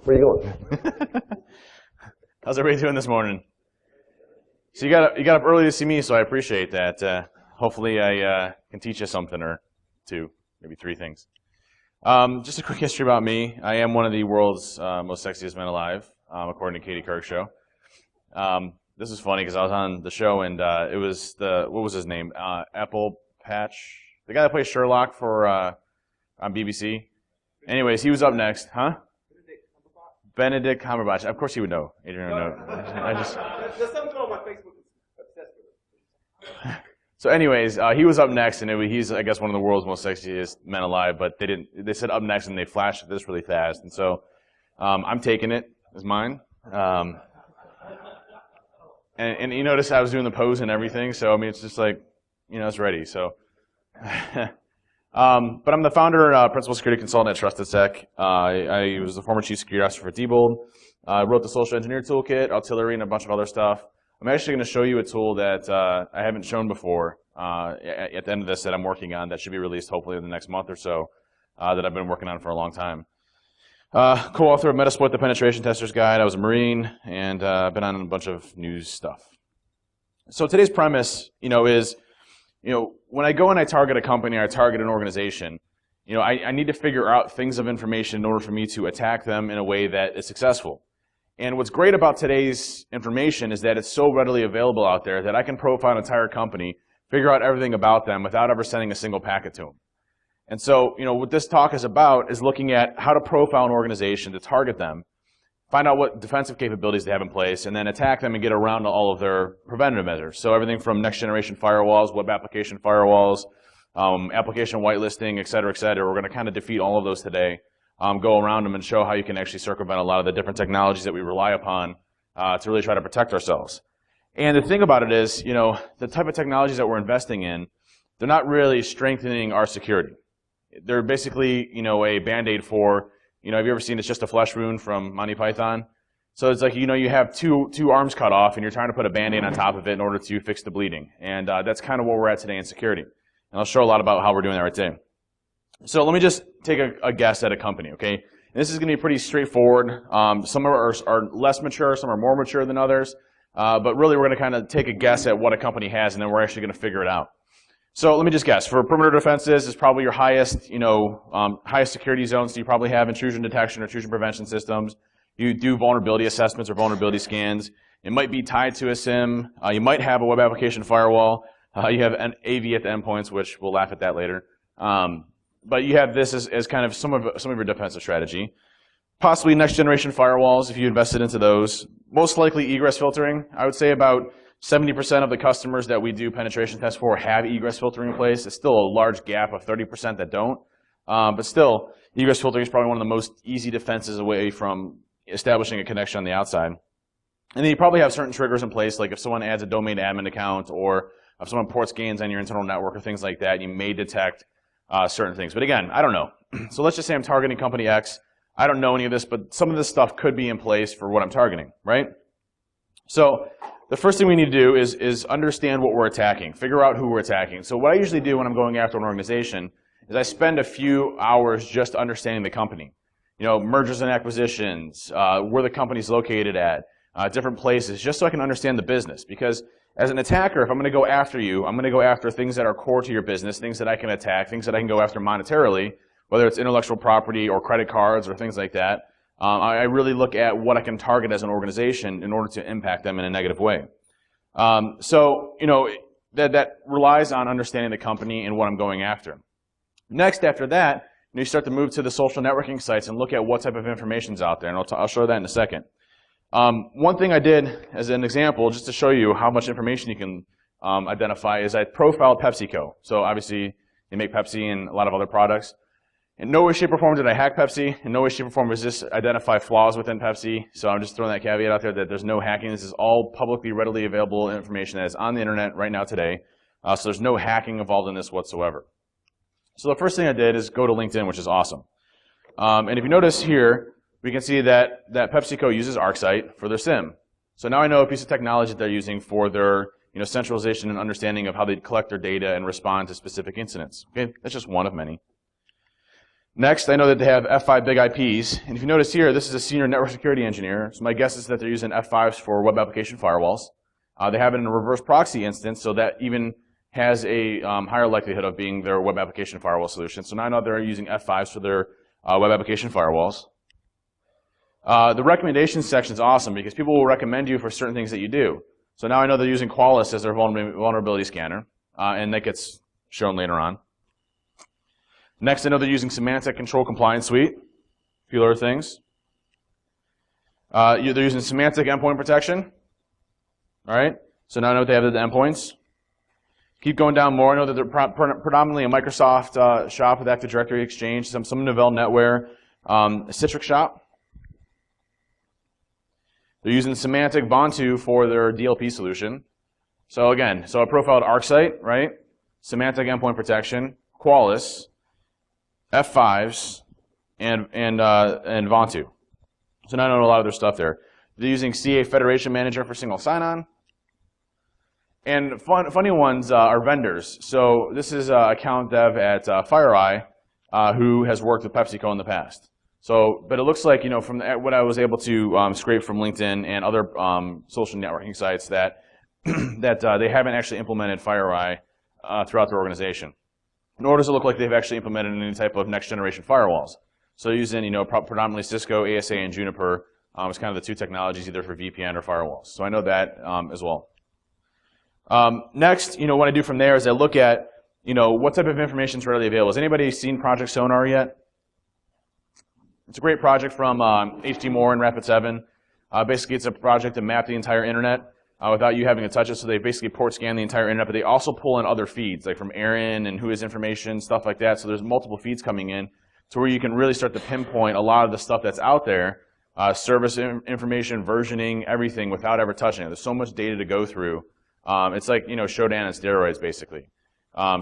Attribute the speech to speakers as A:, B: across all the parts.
A: Where are you going?
B: How's everybody doing this morning? So you got up early to see me, so I appreciate that. Hopefully I can teach you something or two, maybe three things. Just a quick history about me. I am one of the world's most sexiest men alive, according to Katie Couric's show. This is funny because I was on the show and it was what was his name? Apple Patch, the guy that plays Sherlock for on BBC. Anyways, he was up next, huh? Benedict Cumberbatch. Of course he would know. Adrian would know.
A: There's something on my Facebook that's obsessed with it.
B: So anyways, he was up next, and he's, I guess, one of the world's most sexiest men alive, but they said up next, and they flashed this really fast. And so I'm taking it as mine. And you notice I was doing the pose and everything, so I mean, it's just like, it's ready. So, but I'm the founder and principal security consultant at TrustedSec. I was the former chief security officer for Diebold. I wrote the social engineer toolkit, artillery, and a bunch of other stuff. I'm actually going to show you a tool that I haven't shown before at the end of this that I'm working on that should be released hopefully in the next month or so that I've been working on for a long time. Co-author of Metasploit, the Penetration Tester's Guide. I was a Marine, and I've been on a bunch of news stuff. So today's premise, is, when I go and I target a company or I target an organization, I need to figure out things of information in order for me to attack them in a way that is successful. And what's great about today's information is that it's so readily available out there that I can profile an entire company, figure out everything about them without ever sending a single packet to them. And so, what this talk is about is looking at how to profile an organization, to target them, find out what defensive capabilities they have in place, and then attack them and get around to all of their preventative measures. So everything from next generation firewalls, web application firewalls, application whitelisting, et cetera, et cetera. We're going to kind of defeat all of those today. Go around them and show how you can actually circumvent a lot of the different technologies that we rely upon to really try to protect ourselves. And the thing about it is, the type of technologies that we're investing in, they're not really strengthening our security. They're basically, a Band-Aid for, have you ever seen It's Just a Flesh Wound from Monty Python? So it's like, you have two arms cut off and you're trying to put a Band-Aid on top of it in order to fix the bleeding. And that's kind of where we're at today in security. And I'll show a lot about how we're doing that right today. So let me just take a guess at a company, okay? And this is going to be pretty straightforward. Some are less mature, some are more mature than others. But really we're going to kind of take a guess at what a company has, and then we're actually going to figure it out. So let me just guess. For perimeter defenses, it's probably your highest, highest security zone. So you probably have intrusion detection or intrusion prevention systems. You do vulnerability assessments or vulnerability scans. It might be tied to a SIM. You might have a web application firewall. You have an AV at the endpoints, which we'll laugh at that later. But you have this as kind of some of your defensive strategy. Possibly next generation firewalls if you invested into those. Most likely egress filtering. I would say about 70% of the customers that we do penetration tests for have egress filtering in place. It's still a large gap of 30% that don't. But still, egress filtering is probably one of the most easy defenses away from establishing a connection on the outside. And then you probably have certain triggers in place, like if someone adds a domain admin account or if someone ports gains on your internal network or things like that, you may detect certain things. But again, I don't know. So let's just say I'm targeting company X. I don't know any of this, but some of this stuff could be in place for what I'm targeting, right? So the first thing we need to do is understand what we're attacking, figure out who we're attacking. So what I usually do when I'm going after an organization is I spend a few hours just understanding the company. Mergers and acquisitions, where the company's located at, different places, just so I can understand the business. Because as an attacker, if I'm going to go after you, I'm going to go after things that are core to your business, things that I can attack, things that I can go after monetarily, whether it's intellectual property or credit cards or things like that. I really look at what I can target as an organization in order to impact them in a negative way. That relies on understanding the company and what I'm going after. Next, after that, you start to move to the social networking sites and look at what type of information is out there, and I'll show that in a second. One thing I did as an example, just to show you how much information you can identify, is I profiled PepsiCo. So obviously, they make Pepsi and a lot of other products. In no way, shape, or form did I hack Pepsi. In no way, shape, or form does this identify flaws within Pepsi. So I'm just throwing that caveat out there that there's no hacking. This is all publicly, readily available information that is on the internet right now today. So there's no hacking involved in this whatsoever. So the first thing I did is go to LinkedIn, which is awesome. And if you notice here, we can see that PepsiCo uses ArcSight for their SIM. So now I know a piece of technology that they're using for their centralization and understanding of how they collect their data and respond to specific incidents. Okay, that's just one of many. Next, I know that they have F5 big IPs, and if you notice here, this is a senior network security engineer, so my guess is that they're using F5s for web application firewalls. They have it in a reverse proxy instance, so that even has a higher likelihood of being their web application firewall solution. So now I know they're using F5s for their web application firewalls. The recommendations section is awesome because people will recommend you for certain things that you do. So now I know they're using Qualys as their vulnerability scanner, and that gets shown later on. Next, I know they're using Symantec Control Compliance Suite, a few other things. They're using Symantec Endpoint Protection. All right, so now I know what they have at the endpoints. Keep going down more. I know that they're predominantly a Microsoft shop with Active Directory Exchange, some Novell NetWare, a Citrix shop. They're using Symantec Vontu for their DLP solution. So again, I profiled ArcSight, right? Symantec Endpoint Protection, Qualys, F5s, and Vontu. So now I know a lot of their stuff there. They're using CA Federation Manager for single sign-on. And funny ones are vendors. So this is account dev at FireEye who has worked with PepsiCo in the past. So, but it looks like, from what I was able to scrape from LinkedIn and other social networking sites that they haven't actually implemented FireEye throughout their organization. Nor does it look like they've actually implemented any type of next generation firewalls. So they're using, predominantly Cisco, ASA, and Juniper as kind of the two technologies either for VPN or firewalls. So I know that as well. Next, what I do from there is I look at, what type of information is readily available. Has anybody seen Project Sonar yet? It's a great project from H.T. Moore and Rapid7. Basically, it's a project to map the entire internet without you having to touch it. So they basically port scan the entire internet, but they also pull in other feeds, like from Aaron and Whois information, stuff like that. So there's multiple feeds coming in to where you can really start to pinpoint a lot of the stuff that's out there, service information, versioning, everything without ever touching it. There's so much data to go through. It's like, Shodan and steroids, basically.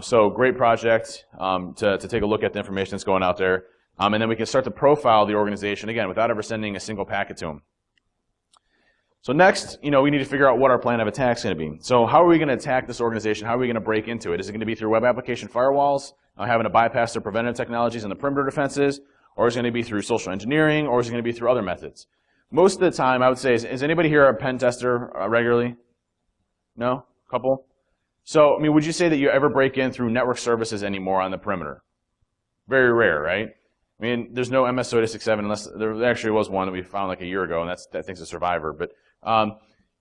B: So great project to take a look at the information that's going out there. And then we can start to profile the organization, again, without ever sending a single packet to them. So next, we need to figure out what our plan of attack is going to be. So how are we going to attack this organization? How are we going to break into it? Is it going to be through web application firewalls, having to bypass their preventative technologies and the perimeter defenses? Or is it going to be through social engineering? Or is it going to be through other methods? Most of the time, I would say, is anybody here a pen tester regularly? No? Couple? So, would you say that you ever break in through network services anymore on the perimeter? Very rare, right? There's no MS-267 unless there actually was one that we found like a year ago, and that thing's a survivor. But,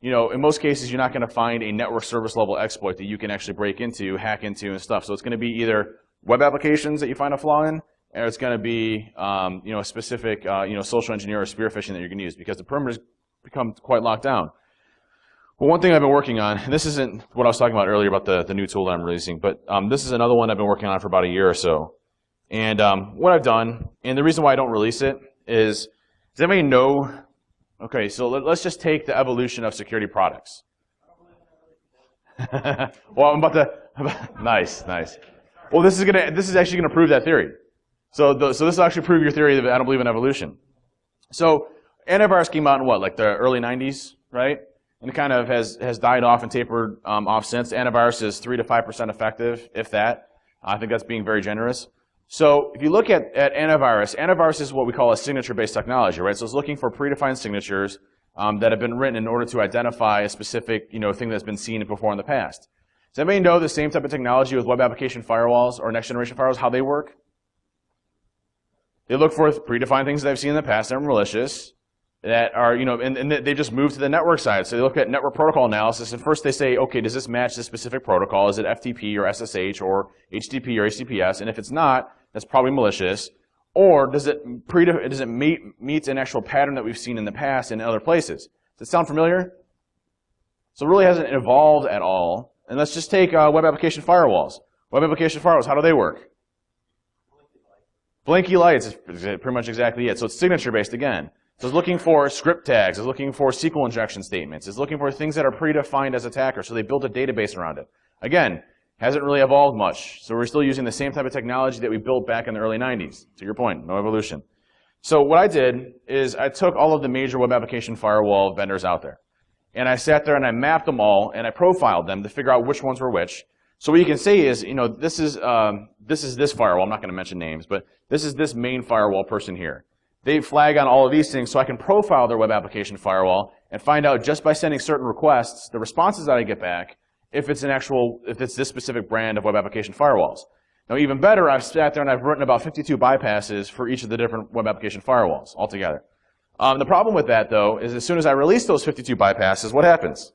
B: in most cases, you're not going to find a network service level exploit that you can actually break into, hack into, and stuff. So it's going to be either web applications that you find a flaw in, or it's going to be, a specific, social engineer or spear phishing that you're going to use because the perimeter's become quite locked down. Well, one thing I've been working on, and this isn't what I was talking about earlier about the new tool that I'm releasing, but this is another one I've been working on for about a year or so. And what I've done, and the reason why I don't release it is, does anybody know, okay, so let's just take the evolution of security products. Well, I'm about to, nice. Well, this is actually going to prove that theory. So this will actually prove your theory that I don't believe in evolution. So antivirus came out in what, like the early 90s, right? And it kind of has died off and tapered off since. Antivirus is 3 to 5% effective, if that. I think that's being very generous. So if you look at antivirus is what we call a signature-based technology, right? So it's looking for predefined signatures that have been written in order to identify a specific thing that's been seen before in the past. Does anybody know the same type of technology with web application firewalls or next-generation firewalls, how they work? They look for predefined things that they've seen in the past that are malicious, that are, and they just move to the network side. So they look at network protocol analysis, and first they say, okay, does this match this specific protocol? Is it FTP or SSH or HTTP or HTTPS? And if it's not, that's probably malicious. Or does it meet an actual pattern that we've seen in the past in other places? Does it sound familiar? So it really hasn't evolved at all. And let's just take web application firewalls. Web application firewalls, how do they work? Blinky lights is pretty much exactly it. So it's signature-based again. So it's looking for script tags, it's looking for SQL injection statements, it's looking for things that are predefined as attackers, so they built a database around it. Again, hasn't really evolved much, so we're still using the same type of technology that we built back in the early 90s. To your point, no evolution. So what I did is I took all of the major web application firewall vendors out there, and I sat there and I mapped them all, and I profiled them to figure out which ones were which. So what you can say is, this is this firewall. I'm not going to mention names, but this is this main firewall person here. They flag on all of these things, so I can profile their web application firewall and find out just by sending certain requests, the responses that I get back, if it's this specific brand of web application firewalls. Now, even better, I've sat there and I've written about 52 bypasses for each of the different web application firewalls altogether. The problem with that, though, is as soon as I release those 52 bypasses, what happens?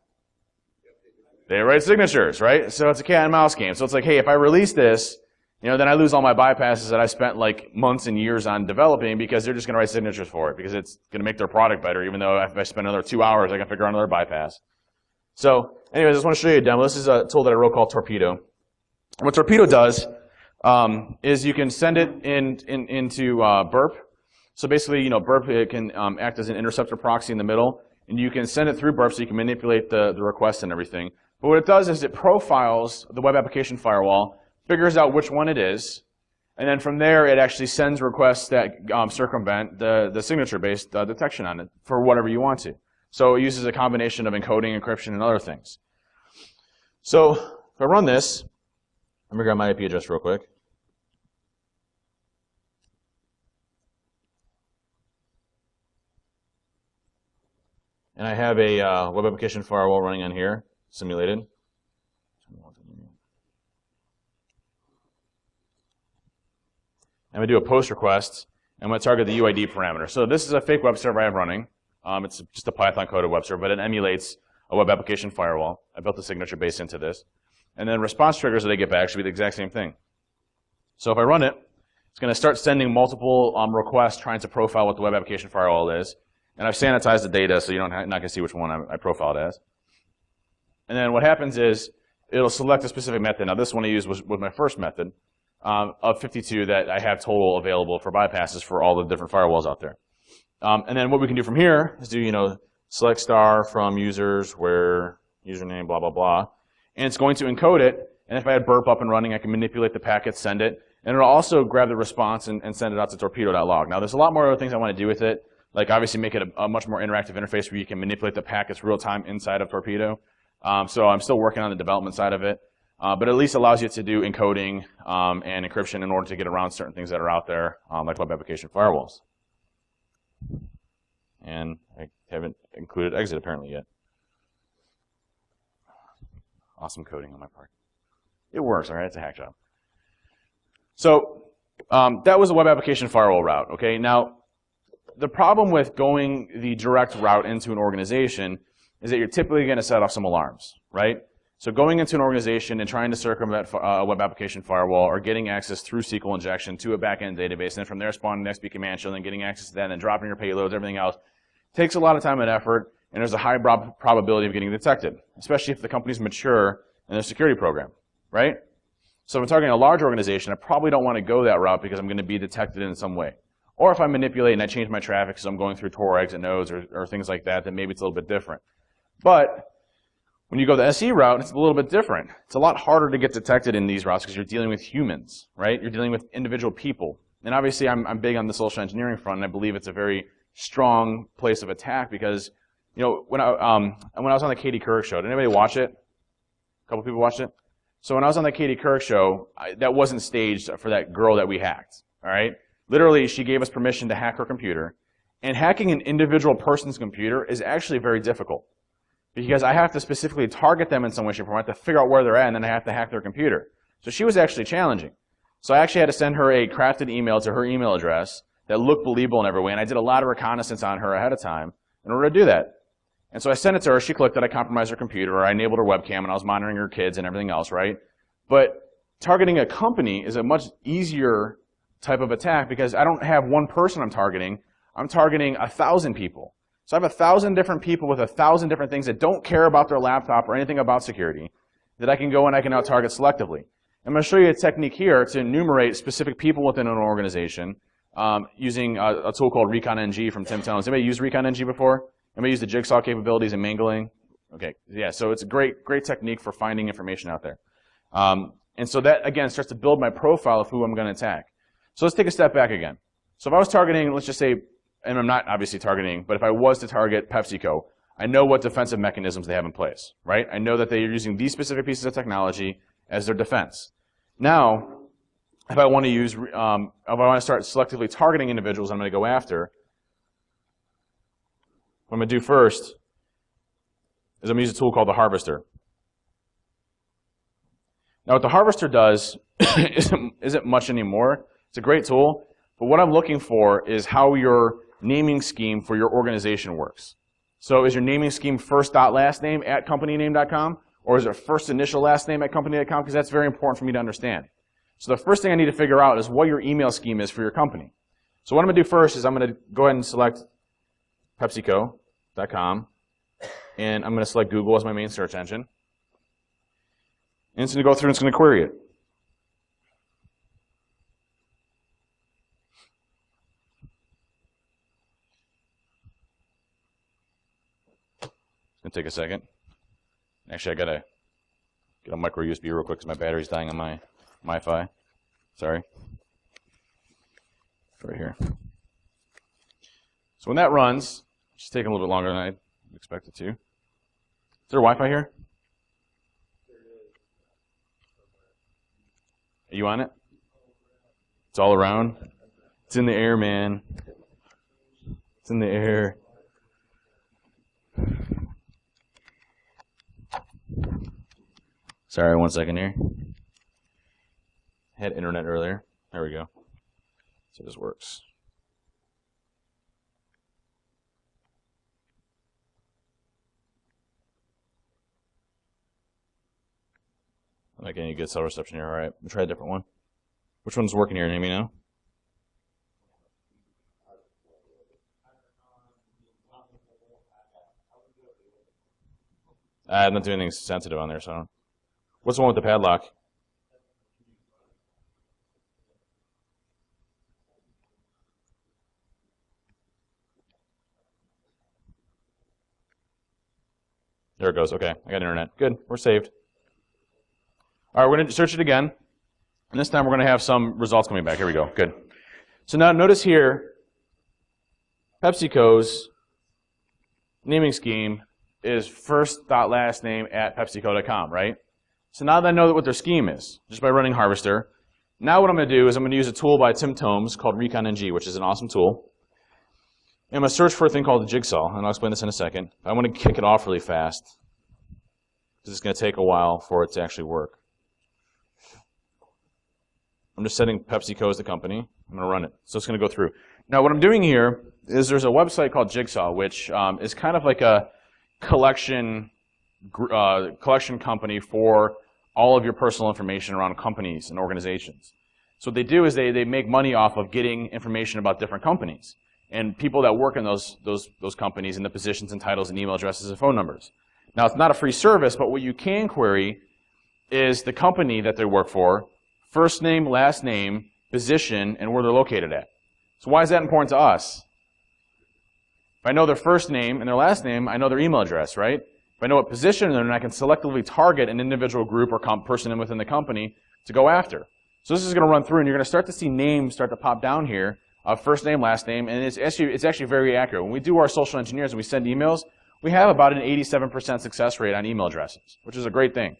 B: They write signatures, right? So it's a cat and mouse game. So it's like, hey, if I release this, then I lose all my bypasses that I spent like months and years on developing because they're just going to write signatures for it because it's going to make their product better, even though if I spend another 2 hours, I can figure out another bypass. So anyways, I just want to show you a demo. This is a tool that I wrote called Torpedo. What Torpedo does is you can send it into Burp. So basically, Burp it can act as an interceptor proxy in the middle, and you can send it through Burp so you can manipulate the requests and everything. But what it does is it profiles the web application firewall, figures out which one it is, and then from there it actually sends requests that circumvent the signature-based detection on it for whatever you want to. So it uses a combination of encoding, encryption, and other things. So if I run this, let me grab my IP address real quick. And I have a web application firewall running on here, simulated. I'm going to do a post request. I'm going to target the UID parameter. So this is a fake web server I have running. It's just a Python coded web server, but it emulates a web application firewall. I built a signature base into this. And then response triggers that I get back should be the exact same thing. So if I run it, it's going to start sending multiple requests trying to profile what the web application firewall is. And I've sanitized the data so you're not going to see which one I profiled as. And then what happens is it'll select a specific method. Now this one I used was my first method of 52 that I have total available for bypasses for all the different firewalls out there. And then what we can do from here is do select star from users where username blah blah blah, and it's going to encode it. And if I had Burp up and running, I can manipulate the packet, send it, and it'll also grab the response and send it out to torpedo.log. Now there's a lot more other things I want to do with it. Like obviously make it a much more interactive interface where you can manipulate the packets real time inside of Torpedo. So I'm still working on the development side of it, but at least allows you to do encoding and encryption in order to get around certain things that are out there, like web application firewalls. And I haven't included exit apparently yet. Awesome coding on my part. It works, all right? It's a hack job. So that was a web application firewall route. Okay, now. The problem with going the direct route into an organization is that you're typically going to set off some alarms, right? So going into an organization and trying to circumvent a web application firewall or getting access through SQL injection to a backend database, and then from there spawning an XP command shell, and then getting access to that, and then dropping your payloads, everything else, takes a lot of time and effort, and there's a high probability of getting detected, especially if the company's mature in their security program, right? So if I'm targeting a large organization, I probably don't want to go that route because I'm going to be detected in some way. Or if I manipulate and I change my traffic because I'm going through Tor exit nodes or things like that, then maybe it's a little bit different. But when you go the SE route, it's a little bit different. It's a lot harder to get detected in these routes because you're dealing with humans, right? You're dealing with individual people. And obviously, I'm big on the social engineering front, and I believe it's a very strong place of attack because, when I was on the Katie Couric show, did anybody watch it? A couple people watched it? So when I was on the Katie Couric show, that wasn't staged for that girl that we hacked, all right? Literally, she gave us permission to hack her computer. And hacking an individual person's computer is actually very difficult because I have to specifically target them in some way, shape, or form. I have to figure out where they're at, and then I have to hack their computer. So she was actually challenging. So I actually had to send her a crafted email to her email address that looked believable in every way, and I did a lot of reconnaissance on her ahead of time in order to do that. And so I sent it to her. She clicked it. I compromised her computer, or I enabled her webcam, and I was monitoring her kids and everything else, right? But targeting a company is a much easier type of attack because I don't have one person I'm targeting 1,000 people. So I have 1,000 different people with 1,000 different things that don't care about their laptop or anything about security that I can go and I can now target selectively. I'm going to show you a technique here to enumerate specific people within an organization using a tool called ReconNG from Tim Tellens. Anybody used ReconNG before? Anybody used the jigsaw capabilities and mangling? Okay, yeah, so it's a great technique for finding information out there. And so that, again, starts to build my profile of who I'm going to attack. So let's take a step back again. So if I was targeting, let's just say, and I'm not obviously targeting, but if I was to target PepsiCo, I know what defensive mechanisms they have in place, right? I know that they're using these specific pieces of technology, as their defense. Now, if I want to use, if I want to start selectively targeting individuals I'm going to go after, what I'm going to do first is I'm going to use a tool called the harvester. Now what the harvester does isn't much anymore. It's a great tool, but what I'm looking for is how your naming scheme for your organization works. So is your naming scheme first.lastname at companyname.com, or is it first initial last name at company.com? Because that's very important for me to understand. So the first thing I need to figure out is what your email scheme is for your company. So what I'm going to do first is I'm going to go ahead and select PepsiCo.com, and I'm going to select Google as my main search engine. And it's going to go through and it's going to query it. It's going to take a second. Actually, I got to get a micro USB real quick because my battery's dying on my MiFi. Sorry. Right here. So when that runs, it's taking a little bit longer than I expected to. Is there Wi-Fi here? Are you on it? It's all around. It's in the air, man. It's in the air. Sorry, 1 second here. I had internet earlier. There we go. So this works. I'm not getting any good cell reception here. All right, we'll try a different one. Which one's working here? Anybody know? I'm not doing anything sensitive on there, so I don't. What's the one with the padlock? There it goes. Okay, I got internet. Good, we're saved. All right, we're going to search it again. And this time we're going to have some results coming back. Here we go. Good. So now notice here, PepsiCo's naming scheme is first.lastname at pepsico.com, right? So now that I know what their scheme is, just by running Harvester, now what I'm going to do is I'm going to use a tool by Tim Tomes called ReconNG, which is an awesome tool. And I'm going to search for a thing called the jigsaw, and I'll explain this in a second. I want to kick it off really fast, because it's going to take a while for it to actually work. I'm just setting PepsiCo as the company. I'm going to run it. So it's going to go through. Now what I'm doing here is there's a website called Jigsaw, which is kind of like a collection company for all of your personal information around companies and organizations. So what they do is they make money off of getting information about different companies and people that work in those companies and the positions and titles and email addresses and phone numbers. Now it's not a free service, but what you can query is the company that they work for, first name, last name, position, and where they're located at. So why is that important to us? If I know their first name and their last name, I know their email address, right? If I know what position they're in, I can selectively target an individual group or person within the company to go after. So this is going to run through, and you're going to start to see names start to pop down here of first name, last name, and it's actually very accurate. When we do our social engineers and we send emails, we have about an 87% success rate on email addresses, which is a great thing.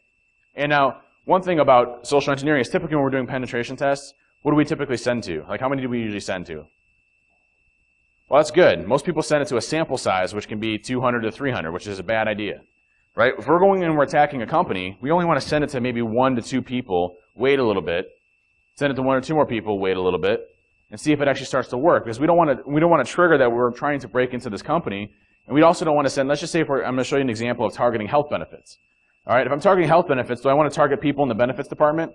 B: And now, one thing about social engineering is typically when we're doing penetration tests, what do we typically send to? Like, how many do we usually send to? Well, that's good. Most people send it to a sample size, which can be 200 to 300, which is a bad idea, right? If we're going in and we're attacking a company, we only want to send it to maybe 1 to 2 people, wait a little bit, send it to 1 or 2 more people, wait a little bit, and see if it actually starts to work. Because we don't want to trigger that we're trying to break into this company, and we also don't want to send. Let's just say I'm going to show you an example of targeting health benefits. All right, if I'm targeting health benefits, do I want to target people in the benefits department?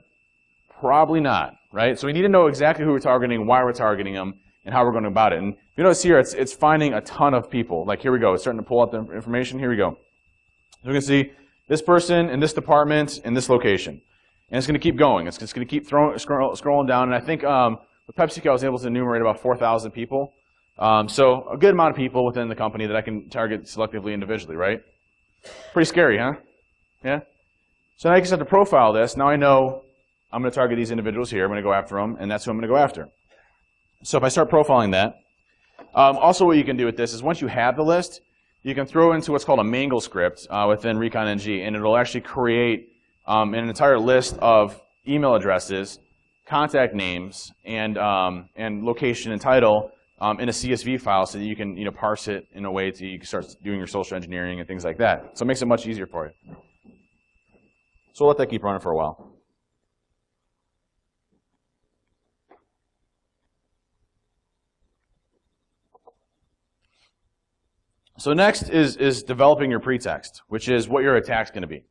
B: Probably not, right? So we need to know exactly who we're targeting, why we're targeting them, and how we're going about it. And if you notice here, it's finding a ton of people. Like here we go, it's starting to pull out the information. Here we go. So we can see this person in this department in this location. And it's going to keep going. It's just going to keep scrolling down. And I think with PepsiCo, I was able to enumerate about 4,000 people. So a good amount of people within the company that I can target selectively individually, right? Pretty scary, huh? Yeah? So now I can start to profile this. Now I know I'm going to target these individuals here. I'm going to go after them, and that's who I'm going to go after. So if I start profiling that, also what you can do with this is once you have the list, you can throw into what's called a mangle script within ReconNG, and it'll actually create an entire list of email addresses, contact names, and location and title in a CSV file so that you can parse it in a way that you can start doing your social engineering and things like that. So it makes it much easier for you. So we'll let that keep running for a while. So next is developing your pretext, which is what your attack's going to be.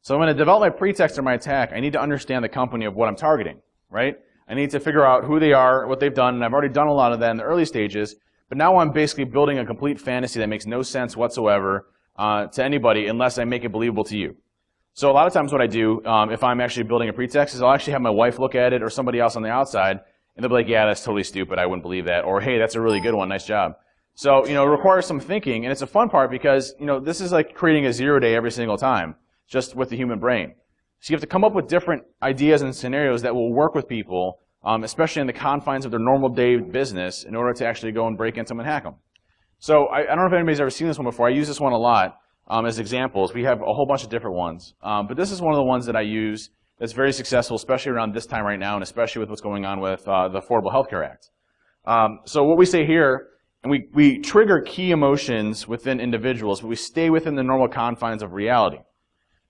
B: So I'm going to develop my pretext or my attack. I need to understand the company of what I'm targeting, right? I need to figure out who they are, what they've done, and I've already done a lot of that in the early stages, but now I'm basically building a complete fantasy that makes no sense whatsoever to anybody unless I make it believable to you. So a lot of times what I do, if I'm actually building a pretext, is I'll actually have my wife look at it or somebody else on the outside, and they'll be like, yeah, that's totally stupid, I wouldn't believe that, or hey, that's a really good one, nice job. So, it requires some thinking, and it's a fun part because, this is like creating a 0 day every single time, just with the human brain. So you have to come up with different ideas and scenarios that will work with people, especially in the confines of their normal day business, in order to actually go and break into them and hack them. So I don't know if anybody's ever seen this one before. I use this one a lot as examples. We have a whole bunch of different ones. But this is one of the ones that I use that's very successful, especially around this time right now, and especially with what's going on with the Affordable Health Care Act. So what we say here, and we trigger key emotions within individuals, but we stay within the normal confines of reality.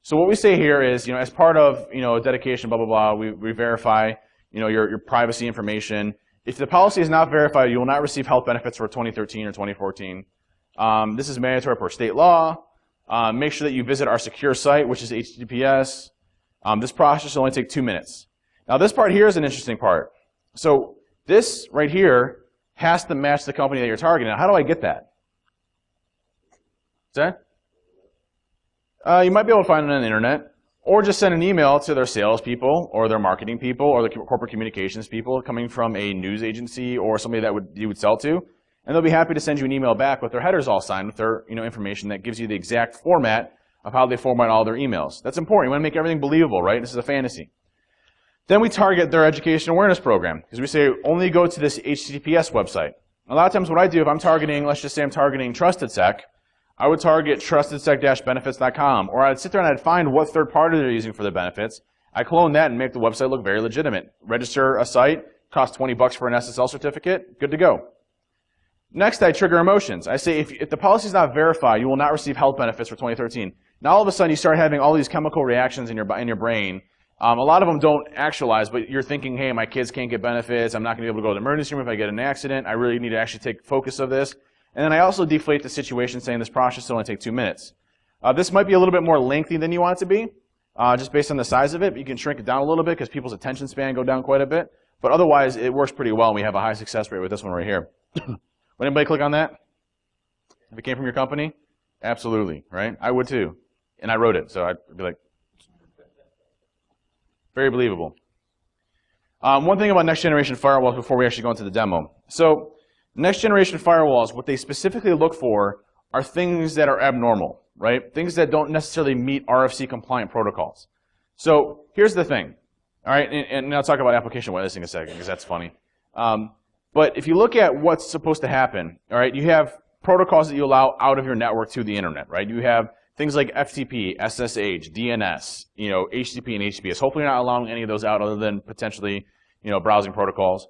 B: So what we say here is, as part of, dedication, blah, blah, blah, we verify, your privacy information. If the policy is not verified, you will not receive health benefits for 2013 or 2014. This is mandatory per state law. Make sure that you visit our secure site, which is HTTPS. This process will only take 2 minutes. Now this part here is an interesting part. So this right here has to match the company that you're targeting. Now, how do I get that? What's that? You might be able to find it on the internet, or just send an email to their salespeople, or their marketing people, or the corporate communications people coming from a news agency or somebody that you would sell to, and they'll be happy to send you an email back with their headers all signed with their information that gives you the exact format of how they format all their emails. That's important. You want to make everything believable, right? This is a fantasy. Then we target their education awareness program, because we say only go to this HTTPS website. A lot of times what I do, if I'm targeting, let's just say I'm targeting TrustedSec, I would target trustedsec-benefits.com, or I'd sit there and I'd find what third party they're using for their benefits. I clone that and make the website look very legitimate. Register a site, costs $20 for an SSL certificate, good to go. Next, I trigger emotions. I say if the policy is not verified, you will not receive health benefits for 2013. Now all of a sudden you start having all these chemical reactions in your brain. A lot of them don't actualize, but you're thinking, hey, my kids can't get benefits, I'm not going to be able to go to the emergency room if I get in an accident, I really need to actually take focus of this. And then I also deflate the situation saying this process will only take 2 minutes. This might be a little bit more lengthy than you want it to be, just based on the size of it. You can shrink it down a little bit because people's attention span go down quite a bit. But otherwise, it works pretty well, and we have a high success rate with this one right here. Would anybody click on that? If it came from your company? Absolutely, right? I would too. And I wrote it, so I'd be like, very believable. One thing about next generation firewalls before we actually go into the demo. So next generation firewalls, what they specifically look for are things that are abnormal, right? Things that don't necessarily meet RFC compliant protocols. So here's the thing, all right? And I'll talk about application whitelisting in a second because that's funny. But if you look at what's supposed to happen, all right, you have protocols that you allow out of your network to the internet, right? You have things like FTP, SSH, DNS, HTTP and HTTPS. Hopefully you're not allowing any of those out other than potentially, browsing protocols.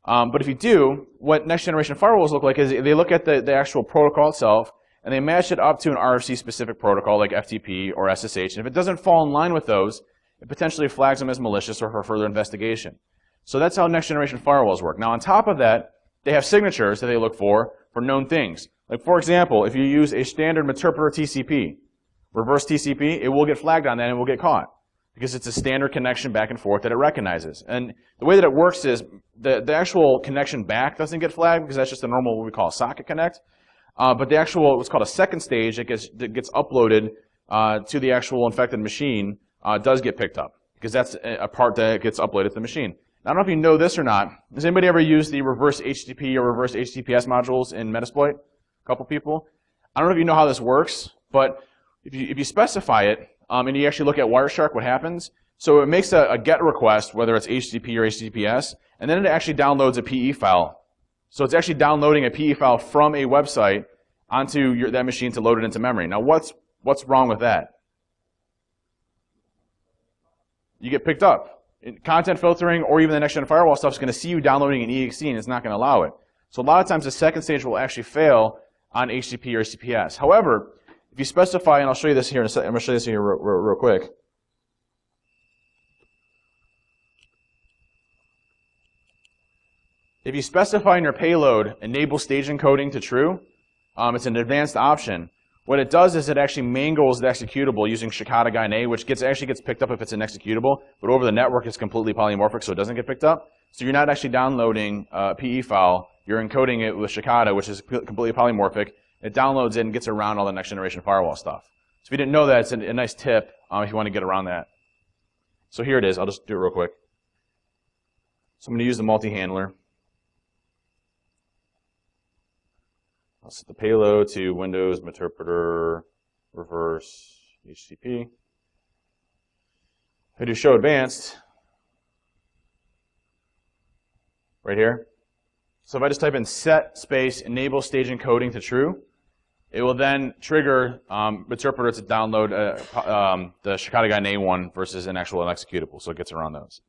B: But if you do, what next generation firewalls look like is they look at the actual protocol itself and they match it up to an RFC specific protocol like FTP or SSH. And if it doesn't fall in line with those, it potentially flags them as malicious or for further investigation. So that's how next generation firewalls work. Now on top of that, they have signatures that they look for known things. Like for example, if you use a standard meterpreter TCP, reverse TCP, it will get flagged on that and it will get caught because it's a standard connection back and forth that it recognizes. And the way that it works is the actual connection back doesn't get flagged because that's just a normal what we call a socket connect. But the actual what's called a second stage that gets uploaded to the actual infected machine does get picked up because that's a part that gets uploaded to the machine. Now, I don't know if you know this or not. Has anybody ever used the reverse HTTP or reverse HTTPS modules in Metasploit? A couple people. I don't know if you know how this works, but if you specify it and you actually look at Wireshark, what happens? So it makes a GET request, whether it's HTTP or HTTPS, and then it actually downloads a PE file. So it's actually downloading a PE file from a website onto that machine to load it into memory. Now, what's wrong with that? you get picked up. Content filtering or even the next-gen firewall stuff is going to see you downloading an exe and it's not going to allow it. So a lot of times the second stage will actually fail on HTTP or HTTPS. However, if you specify, and I'll show you this here in a second, I'm going to show you this here real quick. If you specify in your payload enable stage encoding to true, it's an advanced option. What it does is it actually mangles the executable using Shikata GuineA, which actually gets picked up if it's an executable, but over the network it's completely polymorphic, so it doesn't get picked up. So you're not actually downloading a PE file, you're encoding it with Shikata, which is completely polymorphic. It downloads it and gets around all the next generation firewall stuff. So if you didn't know that, it's a nice tip if you want to get around that. So here it is, I'll just do it real quick. So I'm going to use the multi-handler. I'll set the payload to Windows interpreter reverse HTTP. If I do show advanced, right here. So if I just type in set space enable stage encoding to true, it will then trigger interpreter to download the Shikata GuineA one versus an actual executable, so it gets around those.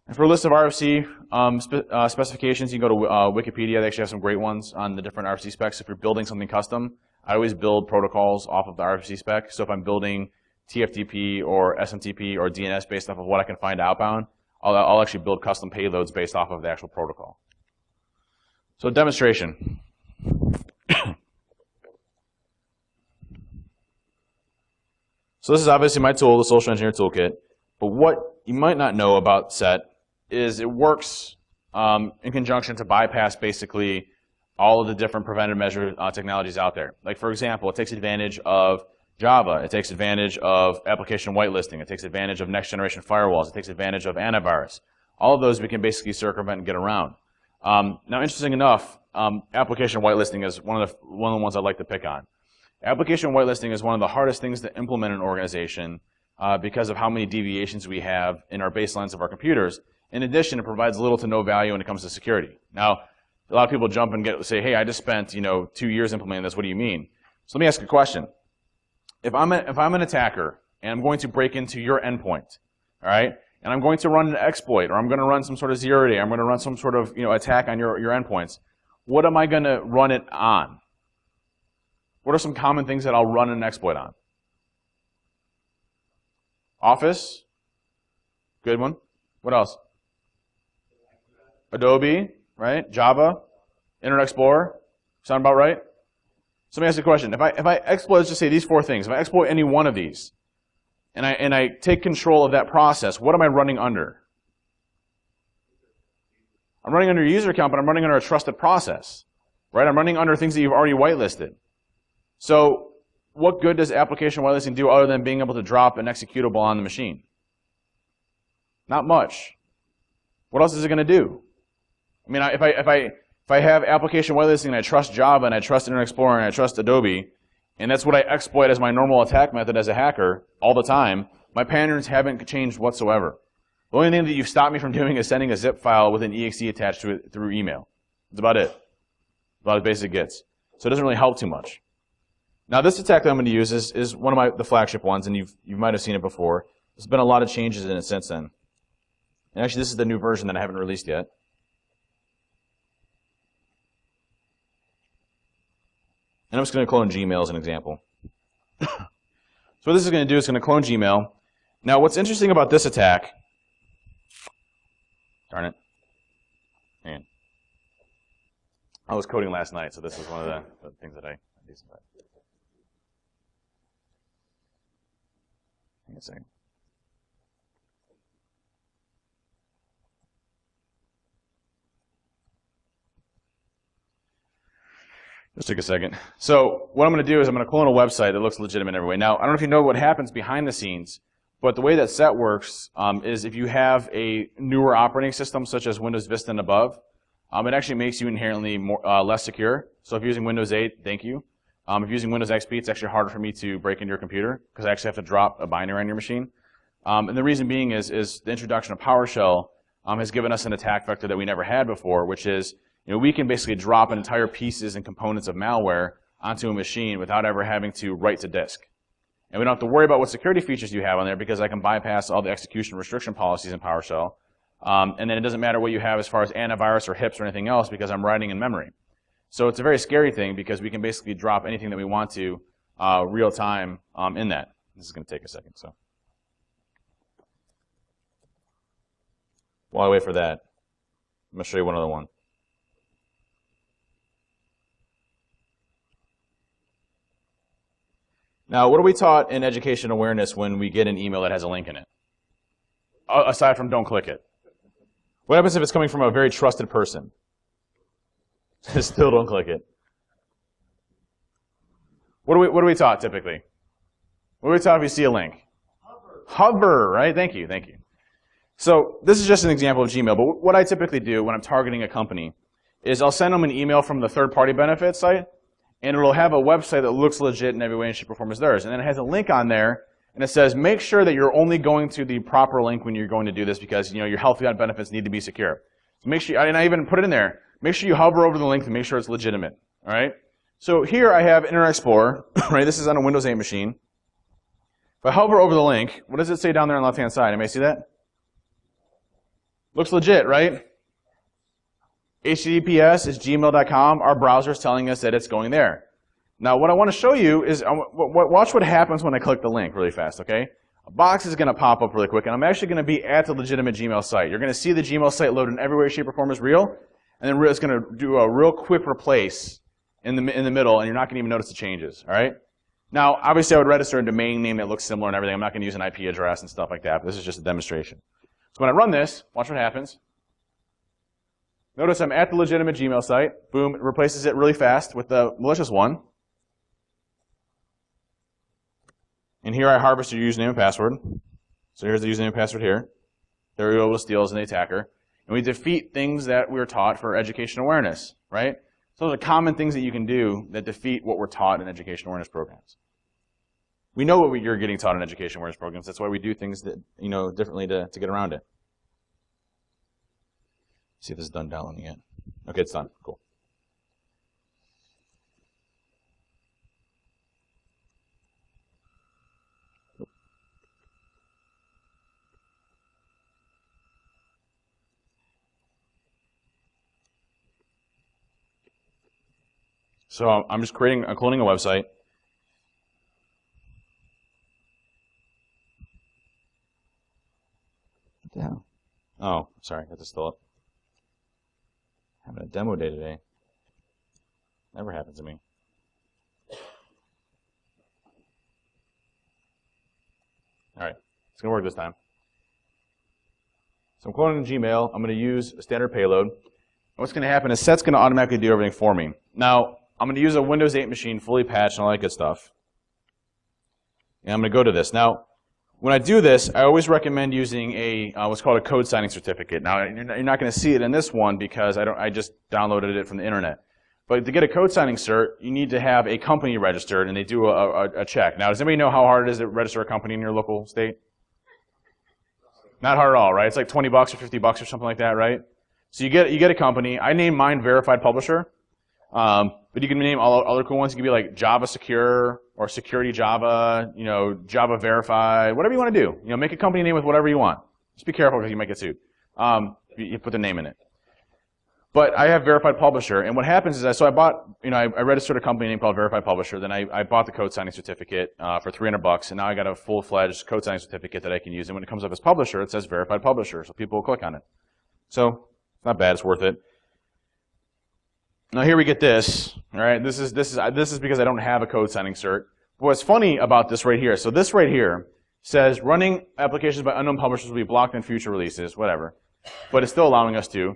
B: And for a list of RFC specifications, you can go to Wikipedia. They actually have some great ones on the different RFC specs. If you're building something custom, I always build protocols off of the RFC spec. So if I'm building TFTP or SMTP or DNS based off of what I can find outbound, I'll actually build custom payloads based off of the actual protocol. So demonstration. So this is obviously my tool, the Social Engineer Toolkit. But what you might not know about SET is it works in conjunction to bypass basically all of the different preventive measure technologies out there. Like for example, it takes advantage of Java, it takes advantage of application whitelisting, it takes advantage of next generation firewalls, it takes advantage of antivirus. All of those we can basically circumvent and get around. Now interesting enough, application whitelisting is one of the ones I like to pick on. Application whitelisting is one of the hardest things to implement in an organization because of how many deviations we have in our baselines of our computers. In addition, it provides little to no value when it comes to security. Now, a lot of people jump and say, hey, I just spent 2 years implementing this, what do you mean? So let me ask a question. If I'm an attacker and I'm going to break into your endpoint, all right, and I'm going to run an exploit, or I'm going to run some sort of zero day, I'm going to run some sort of attack on your endpoints, what am I going to run it on? What are some common things that I'll run an exploit on? Office, good one. What else? Adobe, right? Java, Internet Explorer, sound about right? So let me ask you a question. If I exploit, let's just say these 4 things. If I exploit any one of these, and I take control of that process, what am I running under? I'm running under a user account, but I'm running under a trusted process, right? I'm running under things that you've already whitelisted. So what good does application whitelisting do other than being able to drop an executable on the machine? Not much. What else is it going to do? I mean, if I have application whitelisting and I trust Java and I trust Internet Explorer and I trust Adobe, and that's what I exploit as my normal attack method as a hacker all the time, my patterns haven't changed whatsoever. The only thing that you've stopped me from doing is sending a zip file with an exe attached to it through email. That's about it. About as basic it gets. So it doesn't really help too much. Now this attack that I'm going to use is one of the flagship ones, and you might have seen it before. There's been a lot of changes in it since then. And actually this is the new version that I haven't released yet. And I'm just going to clone Gmail as an example. So what this is going to do is going to clone Gmail. Now what's interesting about this attack, darn it, man. I was coding last night, so this is one of the things that I do. Hang on a second. Just take a second. So what I'm going to do is I'm going to clone a website that looks legitimate every way. Now, I don't know if you know what happens behind the scenes, but the way that SET works is if you have a newer operating system, such as Windows Vista and above, it actually makes you inherently less secure. So if you're using Windows 8, thank you. If you're using Windows XP, it's actually harder for me to break into your computer because I actually have to drop a binary on your machine. And the reason being is the introduction of PowerShell has given us an attack vector that we never had before, which is we can basically drop entire pieces and components of malware onto a machine without ever having to write to disk. And we don't have to worry about what security features you have on there because I can bypass all the execution restriction policies in PowerShell. And then it doesn't matter what you have as far as antivirus or HIPs or anything else because I'm writing in memory. So it's a very scary thing because we can basically drop anything that we want to real time in that. This is going to take a second. So while I wait for that, I'm going to show you one other one. Now, what are we taught in education awareness when we get an email that has a link in it? Aside from don't click it. What happens if it's coming from a very trusted person? Still don't click it. What are we taught typically? What are we taught if you see a link? Hover, right? Thank you. So this is just an example of Gmail, but what I typically do when I'm targeting a company is I'll send them an email from the third-party benefits site, and it'll have a website that looks legit in every way and shape or form as theirs. And then it has a link on there, and it says, make sure that you're only going to the proper link when you're going to do this because your health benefits need to be secure. So make sure, and I even put it in there, make sure you hover over the link to make sure it's legitimate. All right? So here I have Internet Explorer, right? This is on a Windows 8 machine. If I hover over the link, what does it say down there on the left-hand side? Anybody see that? Looks legit, right? HTTPS is gmail.com. Our browser is telling us that it's going there. Now, what I want to show you is, watch what happens when I click the link really fast, okay? A box is going to pop up really quick, and I'm actually going to be at the legitimate Gmail site. You're going to see the Gmail site load in every way, shape, or form as real, and then it's going to do a real quick replace in the middle, and you're not going to even notice the changes, all right? Now, obviously, I would register a domain name that looks similar and everything. I'm not going to use an IP address and stuff like that, but this is just a demonstration. So when I run this, watch what happens. Notice I'm at the legitimate Gmail site. Boom, it replaces it really fast with the malicious one. And here I harvest your username and password. So here's the username and password here. There we go, able to steal as an attacker. And we defeat things that we were taught for education awareness, right? So those are common things that you can do that defeat what we're taught in education awareness programs. We know what you're getting taught in education awareness programs. That's why we do things that, differently to get around it. See if this is done downloading yet. Okay, it's done. Cool. So I'm just cloning a website. What the hell? Oh, sorry, I had to still up. Having a demo day today. Never happens to me. All right, it's going to work this time. So I'm cloning Gmail. I'm going to use a standard payload. And what's going to happen is Set's going to automatically do everything for me. Now, I'm going to use a Windows 8 machine, fully patched and all that good stuff. And I'm going to go to this. Now, when I do this, I always recommend using a what's called a code signing certificate. Now, you're not going to see it in this one because I just downloaded it from the internet. But to get a code signing cert, you need to have a company registered, and they do a check. Now, does anybody know how hard it is to register a company in your local state? Not hard at all, right? It's like $20 or $50 or something like that, right? So you get a company. I named mine Verified Publisher. But you can name all other cool ones. You can be like Java Secure or Security Java, Java Verified, whatever you want to do. Make a company name with whatever you want. Just be careful because you might get sued. You put the name in it. But I have Verified Publisher, and what happens is I bought, I registered a company name called Verified Publisher. Then I bought the code signing certificate for $300, and now I got a full-fledged code signing certificate that I can use. And when it comes up as Publisher, it says Verified Publisher, so people will click on it. So it's not bad. It's worth it. Now here we get this. All right, this is because I don't have a code signing cert. What's funny about this right here? So this right here says running applications by unknown publishers will be blocked in future releases, whatever. But it's still allowing us to.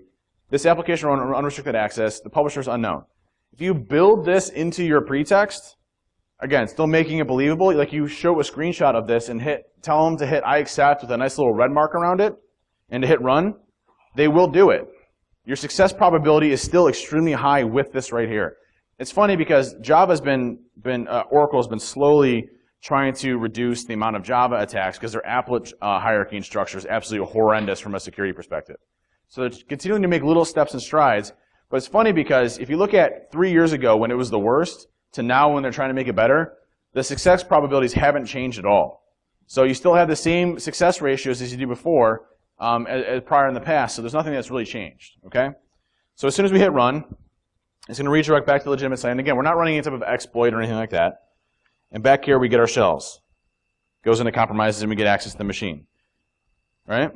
B: This application will run unrestricted access. The publisher is unknown. If you build this into your pretext, again, still making it believable. Like you show a screenshot of this and tell them to hit I accept with a nice little red mark around it, and to hit run, they will do it. Your success probability is still extremely high with this right here. It's funny because Java's Oracle's been slowly trying to reduce the amount of Java attacks because their applet hierarchy and structure is absolutely horrendous from a security perspective. So they're continuing to make little steps and strides. But it's funny because if you look at 3 years ago when it was the worst to now when they're trying to make it better, the success probabilities haven't changed at all. So you still have the same success ratios as you did before, as prior in the past, so there's nothing that's really changed, okay? So as soon as we hit run, it's going to redirect back to the legitimate site. And again, we're not running any type of exploit or anything like that. And back here, we get our shells. Goes into compromises, and we get access to the machine, right?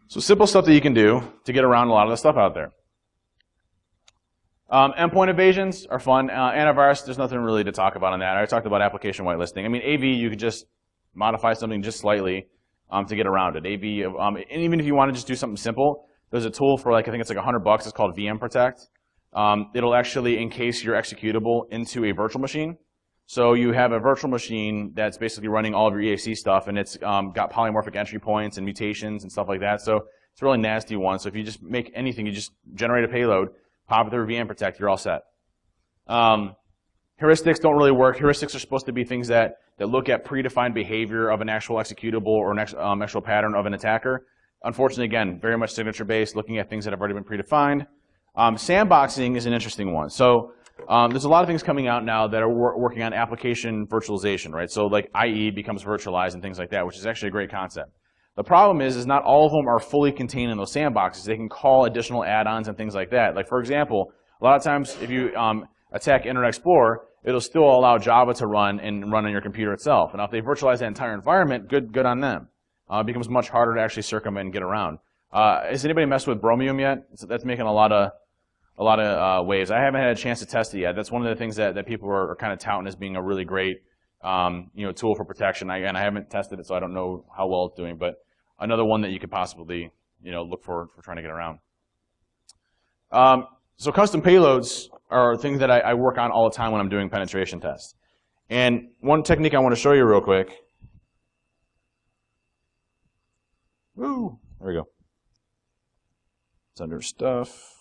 B: So simple stuff that you can do to get around a lot of the stuff out there. Endpoint evasions are fun. Antivirus, there's nothing really to talk about on that. I talked about application whitelisting. I mean, AV, you could just modify something just slightly to get around it. AV, and even if you want to just do something simple, there's a tool for, like, I think it's like $100. It's called VM Protect. It'll actually encase your executable into a virtual machine. So you have a virtual machine that's basically running all of your EAC stuff, and it's got polymorphic entry points and mutations and stuff like that. So it's a really nasty one. So if you just make anything, you just generate a payload, pop it through VM Protect, you're all set. Heuristics don't really work. Heuristics are supposed to be things that look at predefined behavior of an actual executable or an actual pattern of an attacker. Unfortunately, again, very much signature-based, looking at things that have already been predefined. Sandboxing is an interesting one. So there's a lot of things coming out now that are working on application virtualization, right? So like IE becomes virtualized and things like that, which is actually a great concept. The problem is not all of them are fully contained in those sandboxes. They can call additional add-ons and things like that. Like, for example, a lot of times if you attack Internet Explorer, it'll still allow Java to run and run on your computer itself. And if they virtualize that entire environment, good on them. It becomes much harder to actually circumvent and get around. Has anybody messed with Bromium yet? That's making a lot of waves. I haven't had a chance to test it yet. That's one of the things that people are kind of touting as being a really great tool for protection. I haven't tested it, so I don't know how well it's doing. But another one that you could possibly look for trying to get around. So custom payloads are things that I work on all the time when I'm doing penetration tests. And one technique I want to show you real quick. Woo! There we go. It's under stuff.